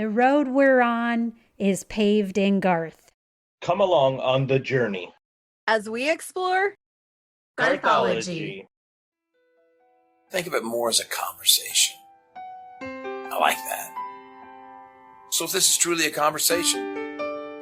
The road we're on is paved in Garth. Come along on the journey as we explore Garthology. Think of it more as a conversation. I like that. So if this is truly a conversation,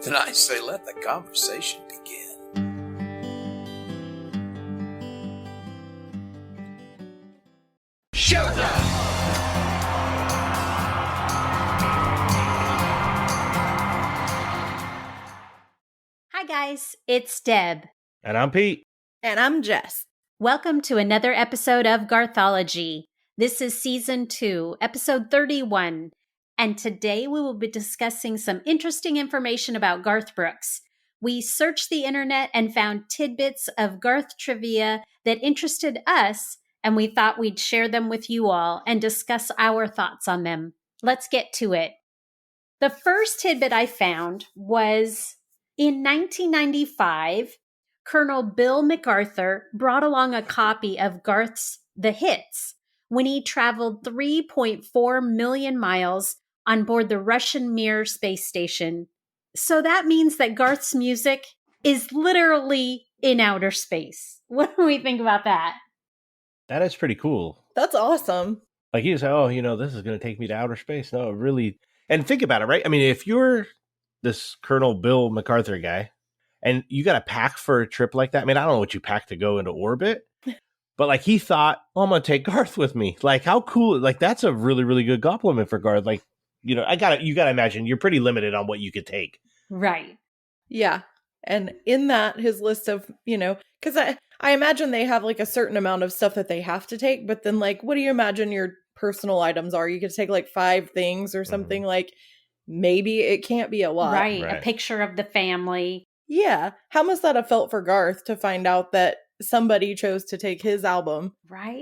then I say let the conversation begin. Showtime! Hi guys, it's Deb. And I'm Pete. And I'm Jess. Welcome to another episode of Garthology. This is Season 2, Episode 31. And today we will be discussing some interesting information about Garth Brooks. We searched the internet and found tidbits of Garth trivia that interested us, and we thought we'd share them with you all and discuss our thoughts on them. Let's get to it. The first tidbit I found was in 1995, Colonel Bill MacArthur brought along a copy of Garth's The Hits when he traveled 3.4 million miles on board the Russian Mir space station. So that means that Garth's music is literally in outer space. What do we think about that? That is pretty cool. That's awesome. Like you say, this is going to take me to outer space. No, really. And think about it, right? I mean, if you're this Colonel Bill MacArthur guy and you got to pack for a trip like that, I mean, I don't know what you pack to go into orbit, but like he thought, I'm going to take Garth with me. Like how cool, like that's a really, really good compliment for Garth. Like, you got to imagine you're pretty limited on what you could take. Right. Yeah. And in that, his list of, because I imagine they have like a certain amount of stuff that they have to take, but then like, what do you imagine your personal items are? You could take like 5 things or something. Like maybe it can't be a lot. Right. A picture of the family. Yeah. How must that have felt for Garth to find out that somebody chose to take his album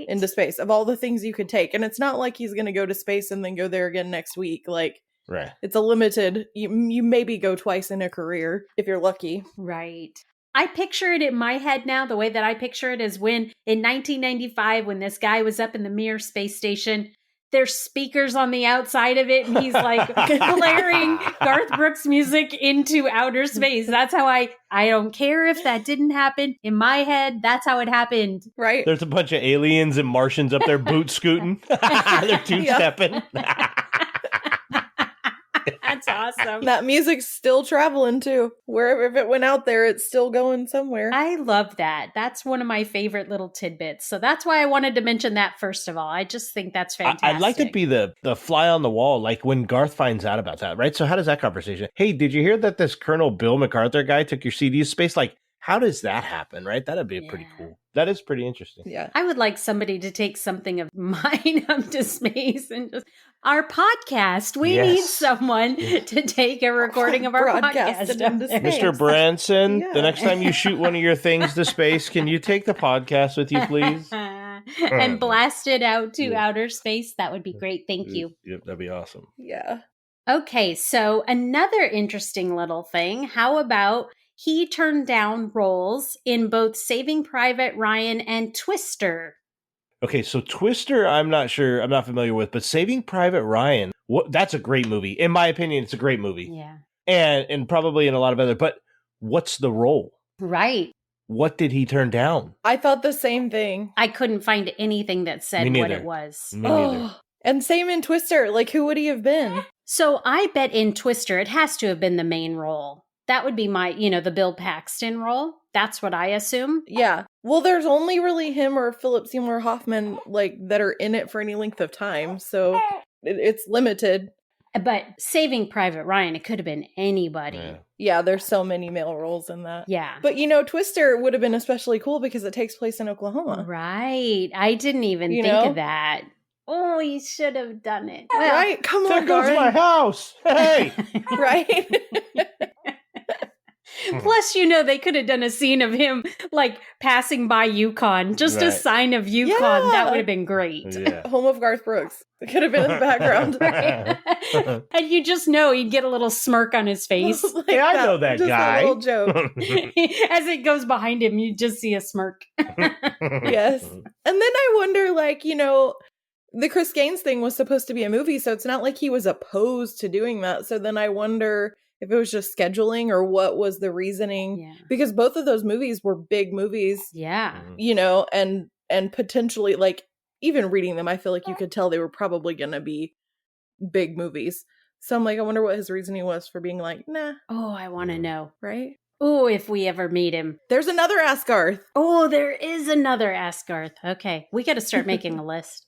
into space of all the things you could take? And it's not like he's going to go to space and then go there again next week. Like, right. It's a limited, you maybe go twice in a career if you're lucky. Right. I picture it in my head now. The way that I picture it is when in 1995, when this guy was up in the Mir space station, there's speakers on the outside of it, and he's like blaring Garth Brooks music into outer space. That's how I don't care if that didn't happen. In my head, that's how it happened. Right. There's a bunch of aliens and Martians up there boot scooting. They're two-stepping. That's awesome. That music's still traveling too. Wherever, if it went out there, it's still going somewhere. I love that. That's one of my favorite little tidbits. So that's why I wanted to mention that first of all. I just think that's fantastic. I'd like to be the fly on the wall, like when Garth finds out about that, right? So how does that conversation? Hey, did you hear that this Colonel Bill MacArthur guy took your CD to space? Like, how does that happen, right? That'd be pretty cool. That is pretty interesting. Yeah. I would like somebody to take something of mine up to space and just our podcast. We need someone to take a recording of our podcast into space. Mr. Branson, the next time you shoot one of your things to space, can you take the podcast with you, please? And blast it out to outer space. That would be great. Thank you. Yep, that'd be awesome. Yeah. Okay, so another interesting little thing. How about he turned down roles in both Saving Private Ryan and Twister? Okay, so Twister, I'm not sure, I'm not familiar with, but Saving Private Ryan, that's a great movie. In my opinion, it's a great movie. Yeah. And probably in a lot of other, but what's the role? Right. What did he turn down? I thought the same thing. I couldn't find anything that said what it was. Me neither. And same in Twister. Like, who would he have been? So I bet in Twister, it has to have been the main role. That would be my, the Bill Paxton role. That's what I assume. Yeah. Well, there's only really him or Philip Seymour Hoffman, like, that are in it for any length of time. So it's limited. But Saving Private Ryan, it could have been anybody. Yeah, there's so many male roles in that. Yeah. But, Twister would have been especially cool because it takes place in Oklahoma. Right. I didn't even think of that. Oh, you should have done it. Well, right? Come on, There goes my house. Hey! Right? Plus, they could have done a scene of him, like, passing by Yukon. Just a sign of Yukon. Yeah. That would have been great. Yeah. Home of Garth Brooks. It could have been in the background. Right? And you just know he'd get a little smirk on his face. Like Hey, I know that just guy. A little joke. As it goes behind him, you just see a smirk. Yes. And then I wonder, like, the Chris Gaines thing was supposed to be a movie, so it's not like he was opposed to doing that. So then I wonder if it was just scheduling or what was the reasoning. Yeah. Because both of those movies were big movies, Yeah. you know, and potentially, like, even reading them, I feel like you could tell they were probably going to be big movies. So I'm like, I wonder what his reasoning was for being like, nah. Oh, I want to know. Right? Oh, if we ever meet him. There's another Ask Garth. Oh, there is another Ask Garth. Okay. We got to start making a list.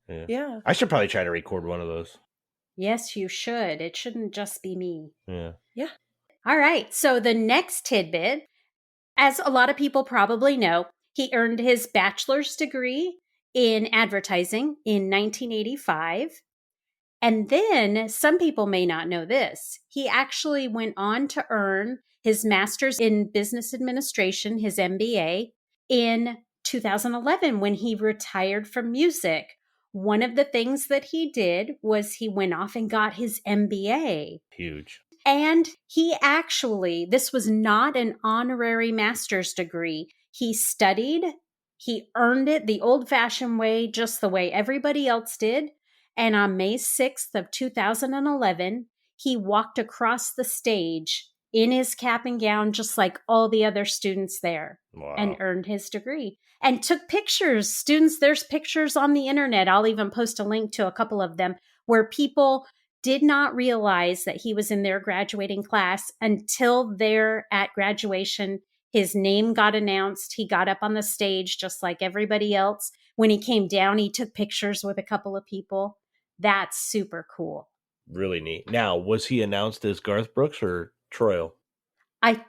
Yeah. I should probably try to record one of those. Yes, you should. It shouldn't just be me. Yeah. Yeah. All right. So the next tidbit, as a lot of people probably know, he earned his bachelor's degree in advertising in 1985. And then some people may not know this. He actually went on to earn his master's in business administration, his MBA, in 2011 when he retired from music. One of the things that he did was he went off and got his MBA. Huge. And he actually, this was not an honorary master's degree. He studied, he earned it the old-fashioned way, just the way everybody else did. And on May 6th of 2011, he walked across the stage in his cap and gown, just like all the other students there, and earned his degree. And took pictures. Students, there's pictures on the internet. I'll even post a link to a couple of them where people did not realize that he was in their graduating class until there at graduation. His name got announced. He got up on the stage just like everybody else. When he came down, he took pictures with a couple of people. That's super cool. Really neat. Now, was he announced as Garth Brooks or Troil? I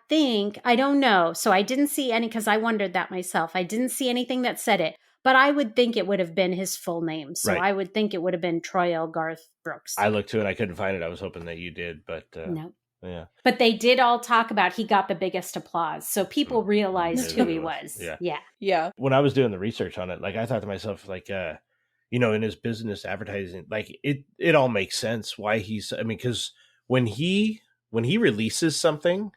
don't know. So I didn't see any, because I wondered that myself. I didn't see anything that said it, but I would think it would have been his full name. So Right. I would think it would have been Troil Garth Brooks. I looked too and I couldn't find it. I was hoping that you did, but No. Yeah. But they did all talk about he got the biggest applause. So people realized who he was. Yeah. Yeah. Yeah. When I was doing the research on it, like I thought to myself, like, you know, in his business advertising, like it all makes sense why he's, I mean, because when he releases something,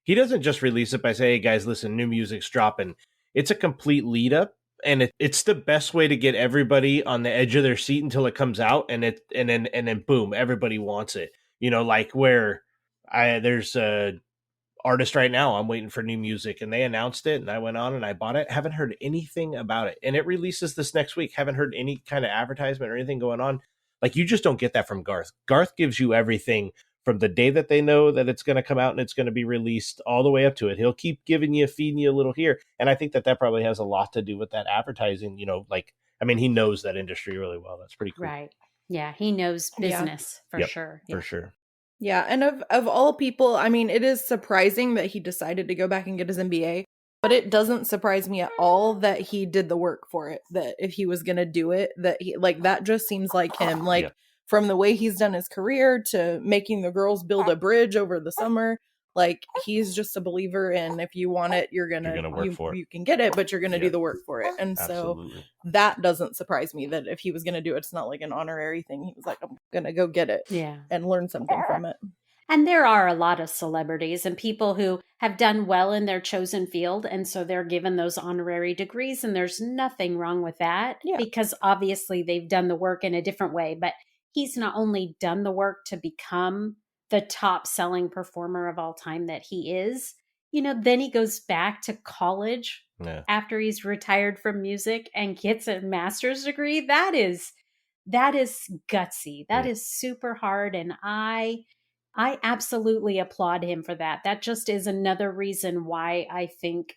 he doesn't just release it by saying, hey guys, listen, new music's dropping. It's a complete lead up. And it's the best way to get everybody on the edge of their seat until it comes out, and then boom, everybody wants it. You know, like where there's a artist right now, I'm waiting for new music, and they announced it, and I went on and I bought it. Haven't heard anything about it, and it releases this next week. Haven't heard any kind of advertisement or anything going on. Like, you just don't get that from Garth. Garth gives you everything from the day that they know that it's going to come out and it's going to be released all the way up to it. He'll keep giving you, feeding you a little here. And I think that probably has a lot to do with that advertising, you know, like, I mean, he knows that industry really well. That's pretty cool. Right. Yeah. He knows business for sure. For sure. Yeah. And of all people, I mean, it is surprising that he decided to go back and get his MBA, but it doesn't surprise me at all that he did the work for it, that if he was going to do it, that he, like, that just seems like him. Like, from the way he's done his career to making the girls build a bridge over the summer, like, he's just a believer in, if you want it, you're gonna work for it. You can get it, but you're gonna do the work for it. And so that doesn't surprise me, that if he was gonna do it, it's not like an honorary thing. He was like, I'm gonna go get it and learn something from it. And there are a lot of celebrities and people who have done well in their chosen field, and so they're given those honorary degrees, and there's nothing wrong with that because obviously they've done the work in a different way. But he's not only done the work to become the top selling performer of all time that he is, you know, then he goes back to college after he's retired from music and gets a master's degree. That is gutsy. That is super hard. And I absolutely applaud him for that. That just is another reason why I think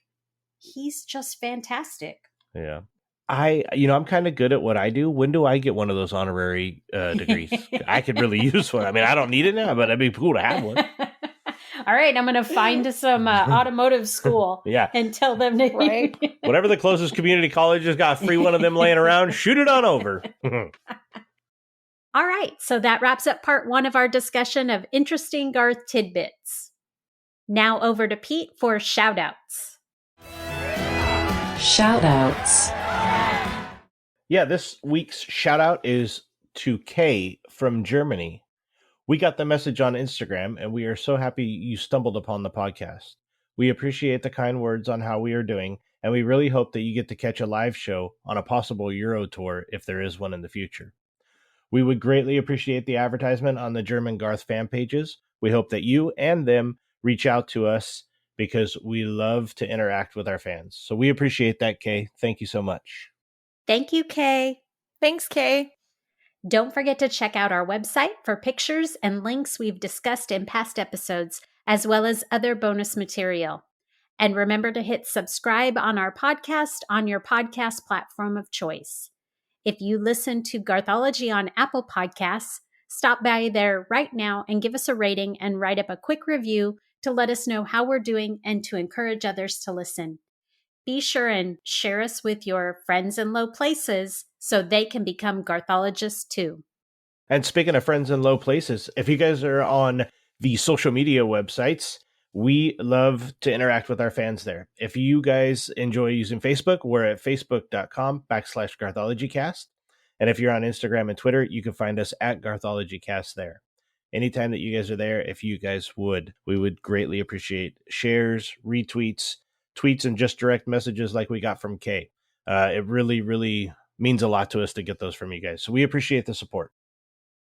he's just fantastic. Yeah. I'm kind of good at what I do. When do I get one of those honorary degrees? I could really use one. I mean, I don't need it now, but it'd be cool to have one. All right, I'm going to find some automotive school and tell them to... Whatever the closest community college has got free one of them laying around, shoot it on over. All right, so that wraps up part 1 of our discussion of interesting Garth tidbits. Now over to Pete for shout-outs. Shout-outs. Yeah, this week's shout-out is to Kay from Germany. We got the message on Instagram, and we are so happy you stumbled upon the podcast. We appreciate the kind words on how we are doing, and we really hope that you get to catch a live show on a possible Euro tour if there is one in the future. We would greatly appreciate the advertisement on the German Garth fan pages. We hope that you and them reach out to us because we love to interact with our fans. So we appreciate that, Kay. Thank you so much. Thank you, Kay. Thanks, Kay. Don't forget to check out our website for pictures and links we've discussed in past episodes, as well as other bonus material. And remember to hit subscribe on our podcast on your podcast platform of choice. If you listen to Garthology on Apple Podcasts, stop by there right now and give us a rating and write up a quick review to let us know how we're doing and to encourage others to listen. Be sure and share us with your friends in low places so they can become Garthologists too. And speaking of friends in low places, if you guys are on the social media websites, we love to interact with our fans there. If you guys enjoy using Facebook, we're at facebook.com/GarthologyCast. And if you're on Instagram and Twitter, you can find us at GarthologyCast there. Anytime that you guys are there, if you guys would, we would greatly appreciate shares, retweets, tweets, and just direct messages like we got from Kay. It really, really means a lot to us to get those from you guys. So we appreciate the support.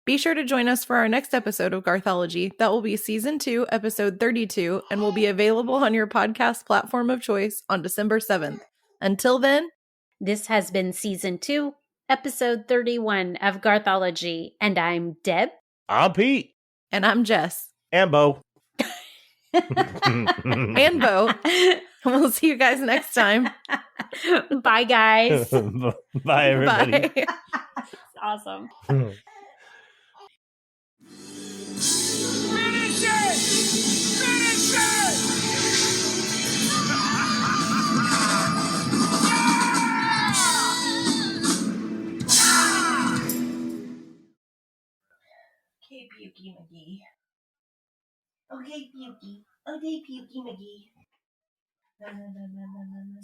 Be sure to join us for our next episode of Garthology. That will be Season 2, Episode 32, and will be available on your podcast platform of choice on December 7th. Until then, this has been Season 2, Episode 31 of Garthology, and I'm Deb. I'm Pete. And I'm Jess. And Bo. And Bo. We'll see you guys next time. Bye, guys. Bye, everybody. Bye. Awesome. Finish it! Finish it! Okay, Pukey McGee. Okay, Pukey. Okay, Pukey McGee. Na na na na na na na.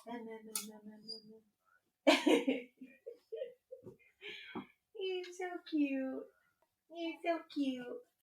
Na na na na na na na. He's so cute. He's so cute.